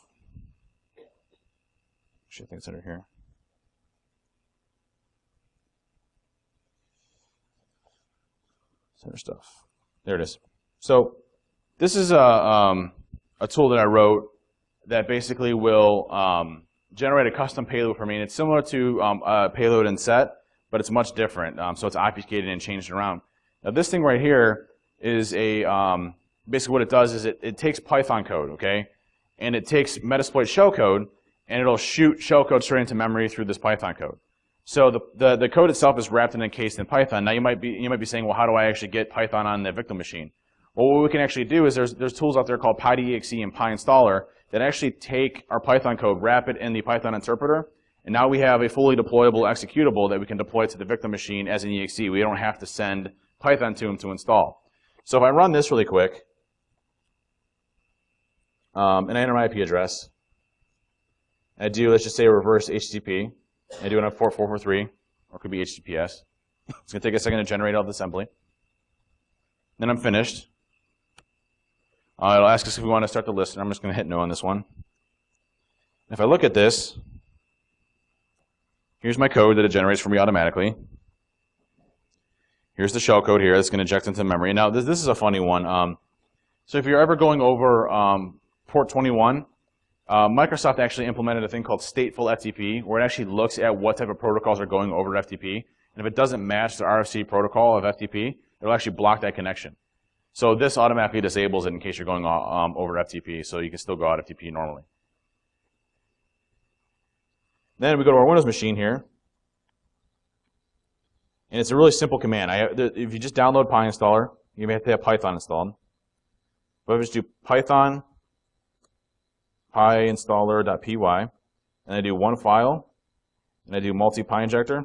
B: Actually, I think it's under here. It's under stuff. There it is. So this is a tool that I wrote that basically will generate a custom payload for me. And it's similar to a payload in set, but it's much different. So it's obfuscated and changed around. Now this thing right here is a basically what it does is it takes Python code, okay, and it takes Metasploit shellcode, and it'll shoot shellcode straight into memory through this Python code. So the code itself is wrapped and encased in Python. Now you might be saying, well, how do I actually get Python on the victim machine? Well, what we can actually do is there's tools out there called pwning and PyInstaller that actually take our Python code, wrap it in the Python interpreter, and now we have a fully deployable executable that we can deploy to the victim machine as an exe. We don't have to send Python to them to install. So if I run this really quick, and I enter my IP address, I do, let's just say, reverse HTTP. I do it on port 443, or it could be HTTPS. It's going to take a second to generate all the assembly. Then I'm finished. It'll ask us if we want to start the list, and I'm just going to hit no on this one. If I look at this, here's my code that it generates for me automatically. Here's the shell code here that's going to inject into memory. Now, this is a funny one. So if you're ever going over port 21, Microsoft actually implemented a thing called stateful FTP, where it actually looks at what type of protocols are going over FTP. And if it doesn't match the RFC protocol of FTP, it'll actually block that connection. So this automatically disables it in case you're going over FTP, so you can still go out FTP normally. Then we go to our Windows machine here. And it's a really simple command. If you just download PyInstaller, you may have to have Python installed. But if I just do Python pyinstaller.py, and I do one file, and I do multi-pyinjector.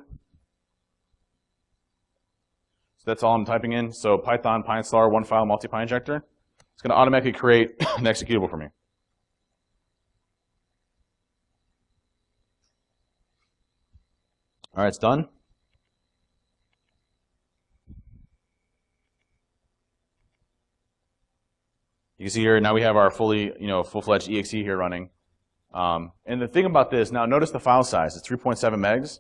B: So that's all I'm typing in. So Python pyinstaller, one file, multi-pyinjector. It's going to automatically create an executable for me. All right, it's done. You can see here, now we have our full-fledged exe here running. And the thing about this, now notice the file size, it's 3.7 megs.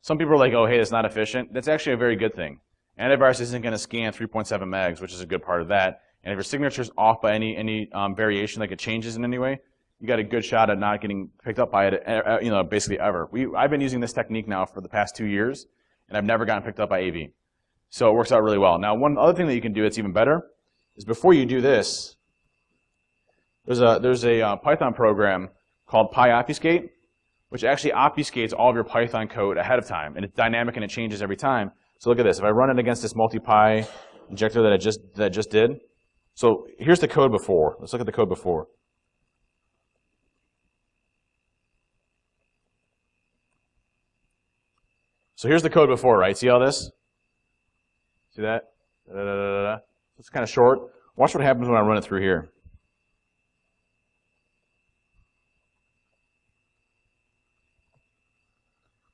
B: Some people are like, oh, hey, that's not efficient. That's actually a very good thing. Antivirus isn't going to scan 3.7 megs, which is a good part of that. And if your signature's off by any variation, like it changes in any way, you got a good shot at not getting picked up by it, basically ever. I've been using this technique now for the past 2 years, and I've never gotten picked up by AV. So it works out really well. Now, one other thing that you can do that's even better is before you do this, there's a Python program called pwobfuscate, which actually obfuscates all of your Python code ahead of time, and it's dynamic and it changes every time. So look at this. If I run it against this multi-py injector that I just did, so here's the code before. Let's look at the code before. So here's the code before, right? See all this? See that? It's kind of short. Watch what happens when I run it through here.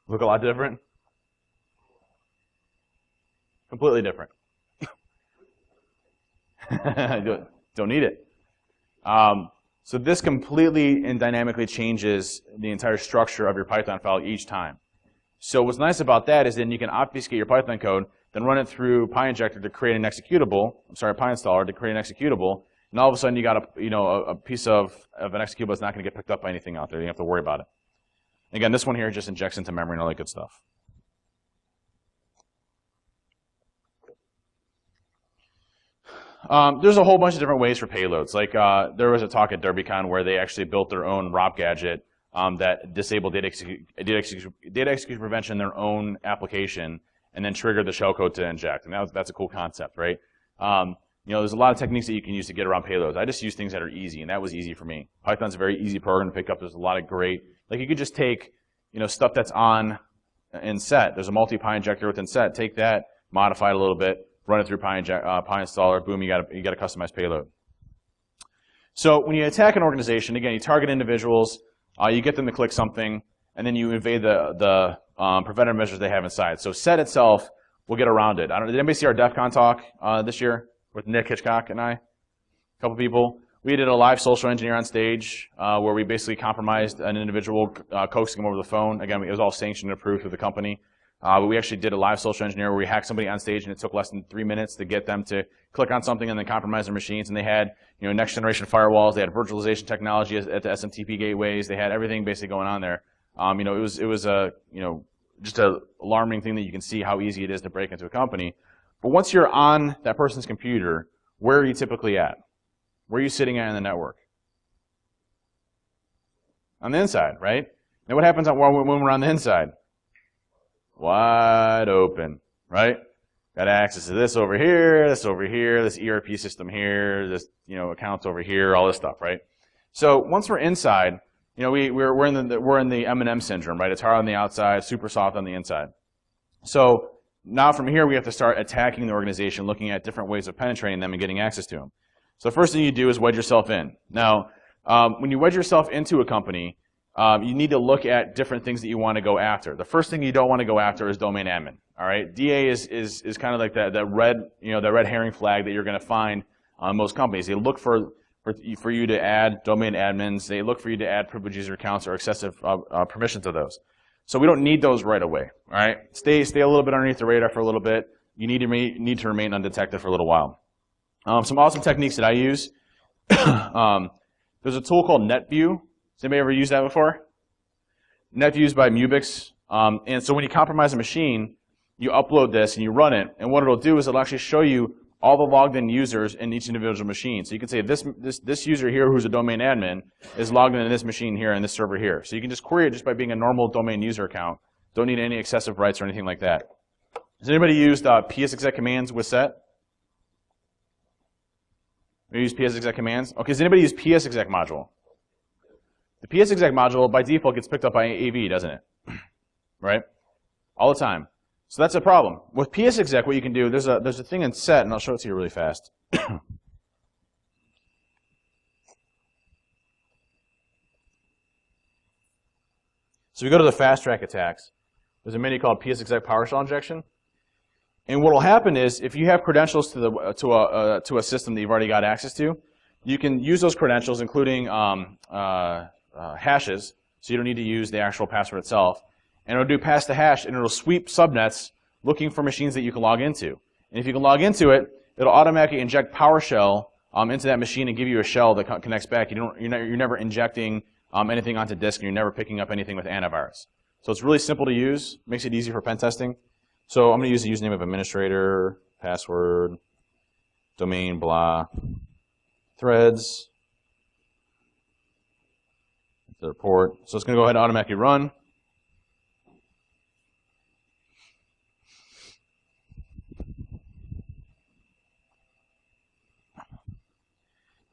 B: Look a lot different? Completely different. Don't need it. So this completely and dynamically changes the entire structure of your Python file each time. So what's nice about that is then you can obfuscate your Python code, then run it through PyInjector to create an executable. PyInstaller to create an executable, and all of a sudden you got a piece of an executable that's not going to get picked up by anything out there. You don't have to worry about it. Again, this one here just injects into memory and all that good stuff. There's a whole bunch of different ways for payloads. Like there was a talk at DerbyCon where they actually built their own ROP gadget that disabled data execution prevention in their own application, and then triggered the shellcode to inject. And that's a cool concept, right? There's a lot of techniques that you can use to get around payloads. I just use things that are easy, and that was easy for me. Python's a very easy program to pick up. There's a lot of great, like you could just take, stuff that's on in set. There's a multi-py injector within set. Take that, modify it a little bit, run it through PyInstaller. Boom, you got a customized payload. So when you attack an organization, again, you target individuals, you get them to click something, and then you invade the preventative measures they have inside. So set itself will get around it. Did anybody see our DEF CON talk this year with Nick Hitchcock and I? A couple people. We did a live social engineer on stage where we basically compromised an individual, coaxing him over the phone. Again, it was all sanctioned and approved through the company. But we actually did a live social engineer where we hacked somebody on stage, and it took less than 3 minutes to get them to click on something and then compromise their machines. And they had, next generation firewalls. They had virtualization technology at the SMTP gateways. They had everything basically going on there. It was a, just a alarming thing that you can see how easy it is to break into a company. But once you're on that person's computer, where are you typically at? Where are you sitting at in the network? On the inside, right? Now what happens when we're on the inside? Wide open, right? Got access to this over here, this ERP system here, this accounts over here, all this stuff, right? So once we're inside, we're in the M&M syndrome, right? It's hard on the outside, super soft on the inside. So now from here we have to start attacking the organization, looking at different ways of penetrating them and getting access to them. So the first thing you do is wedge yourself in. Now, when you wedge yourself into a company, you need to look at different things that you want to go after. The first thing you don't want to go after is domain admin. All right, DA is kind of like that red herring flag that you're going to find on most companies. They look for you to add domain admins. They look for you to add privileged user accounts or excessive permission to those. So we don't need those right away. All right, stay a little bit underneath the radar for a little bit. You need to remain undetected for a little while. Some awesome techniques that I use. There's a tool called NetView. Has anybody ever used that before? NetView is by Mubix. And so when you compromise a machine, you upload this and you run it. And what it'll do is it'll actually show you all the logged in users in each individual machine. So you can say this user here who's a domain admin is logged into this machine here and this server here. So you can just query it just by being a normal domain user account. Don't need any excessive rights or anything like that. Has anybody used psexec commands with set? We use psexec commands? Okay, does anybody use psexec module? The psexec module, by default, gets picked up by AV, doesn't it? Right? All the time. So that's a problem. With psexec, what you can do, there's a thing in set, and I'll show it to you really fast. So we go to the fast track attacks. There's a menu called psexec PowerShell injection. And what will happen is, if you have credentials to a system that you've already got access to, you can use those credentials, including hashes, so you don't need to use the actual password itself. And it'll do pass the hash, and it'll sweep subnets looking for machines that you can log into. And if you can log into it, it'll automatically inject PowerShell into that machine and give you a shell that connects back. You're never injecting anything onto disk, and you're never picking up anything with antivirus. So it's really simple to use, makes it easy for pen testing. So I'm going to use the username of administrator, password, domain, blah, threads, the report. So it's going to go ahead and automatically run.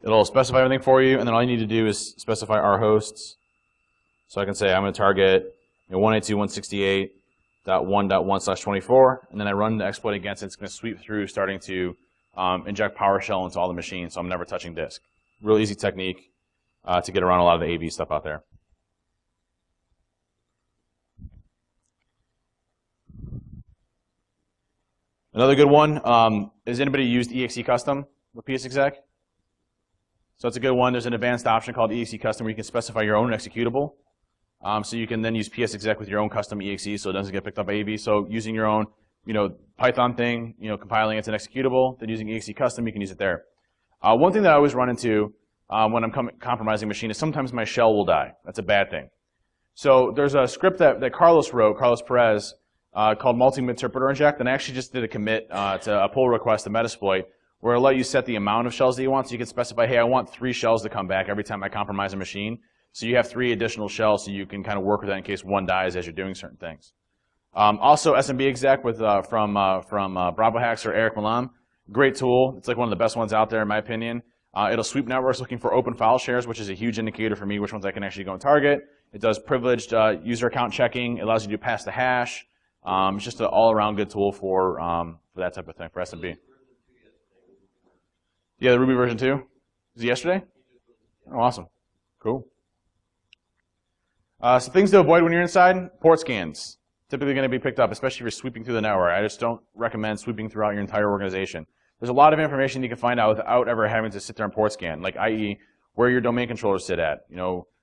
B: It'll specify everything for you, and then all you need to do is specify our hosts. So I can say I'm going to target 192.168.1.1/24, and then I run the exploit against it. It's going to sweep through, starting to inject PowerShell into all the machines, so I'm never touching disk. Real easy technique to get around a lot of the AV stuff out there. Another good one, has anybody used EXE Custom with PSExec? So it's a good one. There's an advanced option called EXE Custom where you can specify your own executable. So you can then use PSExec with your own custom EXE so it doesn't get picked up by AV. So using your own Python thing, compiling it to an executable, then using EXE Custom, you can use it there. One thing that I always run into when I'm compromising a machine is sometimes my shell will die. That's a bad thing. So there's a script that Carlos wrote, Carlos Perez, called multi-interpreter inject, and I actually just did a commit to a pull request to Metasploit where it'll let you set the amount of shells that you want. So you can specify, hey, I want 3 shells to come back every time I compromise a machine. So you have 3 additional shells so you can kind of work with that in case one dies as you're doing certain things. Also, SMB exec from Bravo Hacks or Eric Malam. Great tool. It's like one of the best ones out there in my opinion. It'll sweep networks looking for open file shares, which is a huge indicator for me which ones I can actually go and target. It does privileged user account checking. It allows you to pass the hash. It's just an all-around good tool for that type of thing, for SMB. Yeah, the Ruby version 2? Was it yesterday? Oh, awesome. Cool. So things to avoid when you're inside, port scans. Typically going to be picked up, especially if you're sweeping through the network. I just don't recommend sweeping throughout your entire organization. There's a lot of information you can find out without ever having to sit there and port scan, like i.e. where your domain controllers sit at,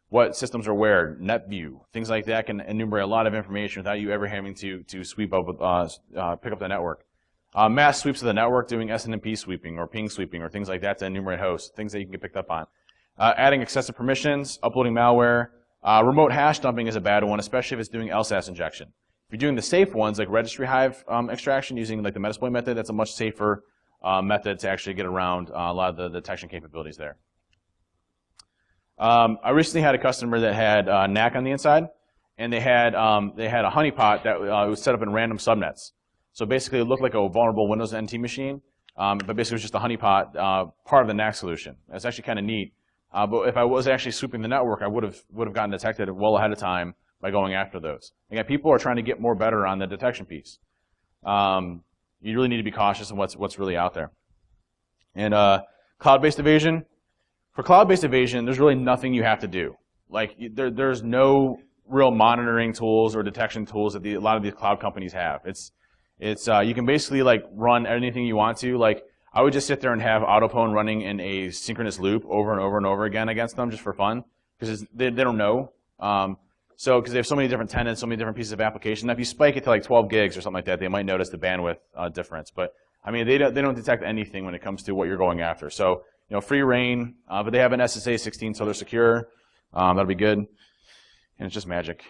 B: what systems are where, NetView, things like that can enumerate a lot of information without you ever having to sweep up, pick up the network. Mass sweeps of the network, doing SNMP sweeping or ping sweeping or things like that to enumerate hosts, things that you can get picked up on. Adding excessive permissions, uploading malware. Remote hash dumping is a bad one, especially if it's doing LSAS injection. If you're doing the safe ones, like registry hive extraction using like the Metasploit method, that's a much safer method to actually get around a lot of the detection capabilities there. I recently had a customer that had NAC on the inside, and they had a honeypot that was set up in random subnets. So basically, it looked like a vulnerable Windows NT machine, but basically it was just a honeypot part of the NAC solution. It's actually kind of neat. But if I was actually sweeping the network, I would have gotten detected well ahead of time by going after those. Again, people are trying to get more better on the detection piece. You really need to be cautious of what's really out there. And cloud-based evasion. For cloud-based evasion, there's really nothing you have to do. Like there's no real monitoring tools or detection tools that a lot of these cloud companies have. You can basically like run anything you want to. Like I would just sit there and have autopwn running in a synchronous loop over and over and over again against them just for fun because they don't know. Because they have so many different tenants, so many different pieces of application. Now, if you spike it to like 12 gigs or something like that, they might notice the bandwidth difference. But I mean, they don't detect anything when it comes to what you're going after. So free reign, but they have an SSA 16, so they're secure. That'll be good, and it's just magic.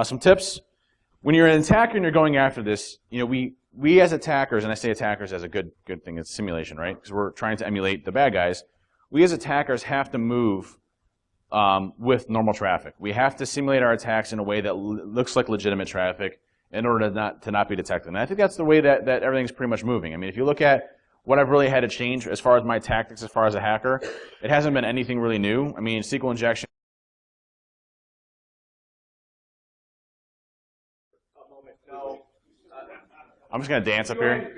B: Some tips. When you're an attacker and you're going after this, we as attackers, and I say attackers as a good thing, it's simulation, right? Because we're trying to emulate the bad guys. We as attackers have to move with normal traffic. We have to simulate our attacks in a way that looks like legitimate traffic in order to not be detected. And I think that's the way that everything's pretty much moving. I mean, if you look at what I've really had to change as far as my tactics, as far as a hacker, it hasn't been anything really new. I mean, SQL injection.
A: No.
B: I'm just going to dance up here.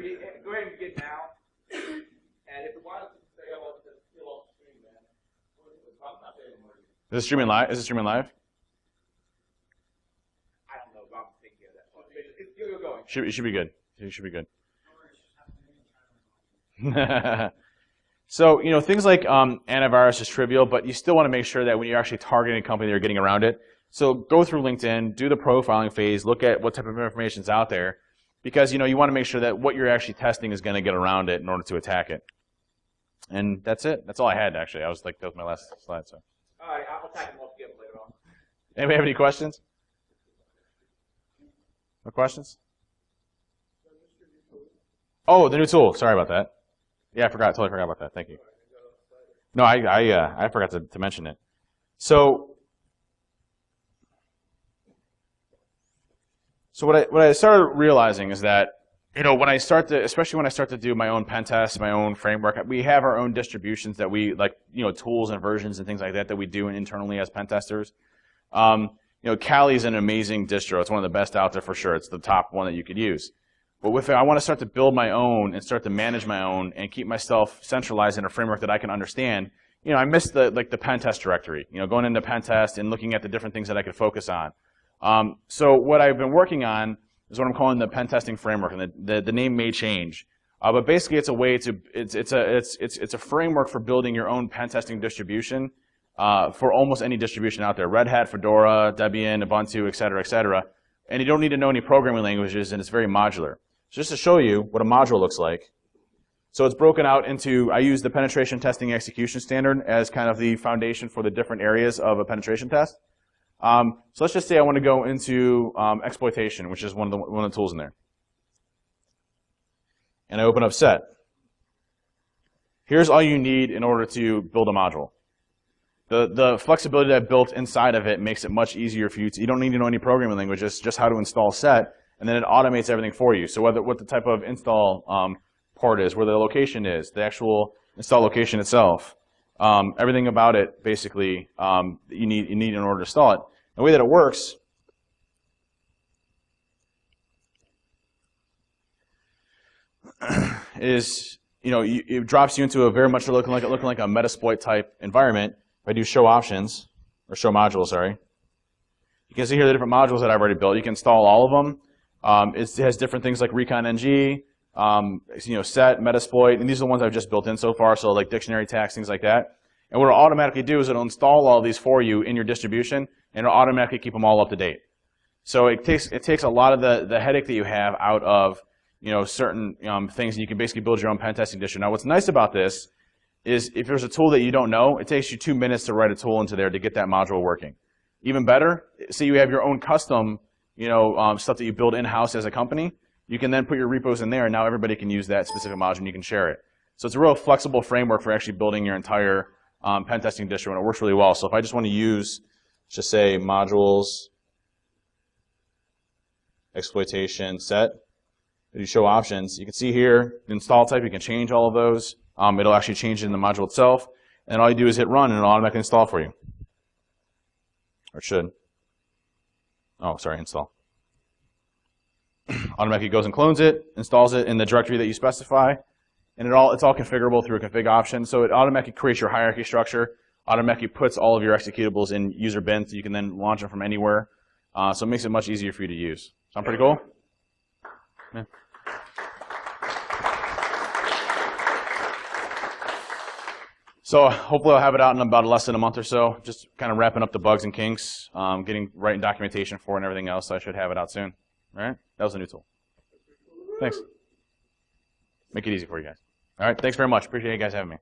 A: Go ahead and get now. And if you want to stay on, still on stream, man.
B: Is it streaming live? Is it streaming live?
A: I don't know, but I'm thinking of that. You're going.
B: It should be good. It should be good. So, things like antivirus is trivial, but you still want to make sure that when you're actually targeting a company, they're getting around it. So go through LinkedIn, do the profiling phase, look at what type of information is out there, because you want to make sure that what you're actually testing is going to get around it in order to attack it. And that's it. That's all I had, actually. That was my last slide. So,
A: All right, I'll tack them all together later on.
B: anybody have any questions? No questions? Oh, the new tool. Sorry about that. Yeah, totally forgot about that. Thank you. No, I forgot to mention it. So what I started realizing is that, especially when I start to do my own pen tests, my own framework, we have our own distributions that we tools and versions and things like that we do internally as pen testers. Kali is an amazing distro. It's one of the best out there for sure. It's the top one that you could use. But with it, I want to start to build my own and start to manage my own and keep myself centralized in a framework that I can understand. I miss the pen test directory. Going into pen test and looking at the different things that I could focus on. So what I've been working on is what I'm calling the pen testing framework, and the name may change. But basically, it's a way to it's a framework for building your own pen testing distribution for almost any distribution out there: Red Hat, Fedora, Debian, Ubuntu, et cetera, and you don't need to know any programming languages, and it's very modular. So just to show you what a module looks like, so it's broken out into, I use the penetration testing execution standard as kind of the foundation for the different areas of a penetration test. So let's just say I want to go into exploitation, which is one of the tools in there. And I open up set. Here's all you need in order to build a module. The flexibility that I built inside of it makes it much easier for you you don't need to know any programming languages, just how to install set, and then it automates everything for you. So what the type of install part is, where the location is, the actual install location itself, everything about it basically you need in order to install it. The way that it works is, it drops you into a very much looking like a Metasploit type environment. If I do show options, or show modules, sorry, you can see here the different modules that I've already built. You can install all of them. It has different things like recon ng, set, Metasploit, and these are the ones I've just built in so far, so like dictionary tags, things like that. And what it'll automatically do is it'll install all these for you in your distribution, and it'll automatically keep them all up to date. So it takes a lot of the headache that you have out of certain things, and you can basically build your own pen testing distro. Now, what's nice about this is if there's a tool that you don't know, it takes you 2 minutes to write a tool into there to get that module working. Even better, say you have your own custom stuff that you build in-house as a company, you can then put your repos in there, and now everybody can use that specific module, and you can share it. So it's a real flexible framework for actually building your entire pen testing distro, and it works really well. So if I just want to use, let's just say, modules, exploitation, set, you show options, you can see here, the install type, you can change all of those. It'll actually change it in the module itself, and all you do is hit run, and it'll automatically install for you. Or it should. Oh, sorry, install. Automatically goes and clones it, installs it in the directory that you specify, and it's all configurable through a config option. So it automatically creates your hierarchy structure, automatically puts all of your executables in user bin, so you can then launch them from anywhere. So it makes it much easier for you to use. Sound pretty cool? Yeah. So hopefully I'll have it out in about less than a month or so, just kind of wrapping up the bugs and kinks, writing documentation for it and everything else, so I should have it out soon. All right? That was a new tool. Thanks. Make it easy for you guys. All right, thanks very much. Appreciate you guys having me.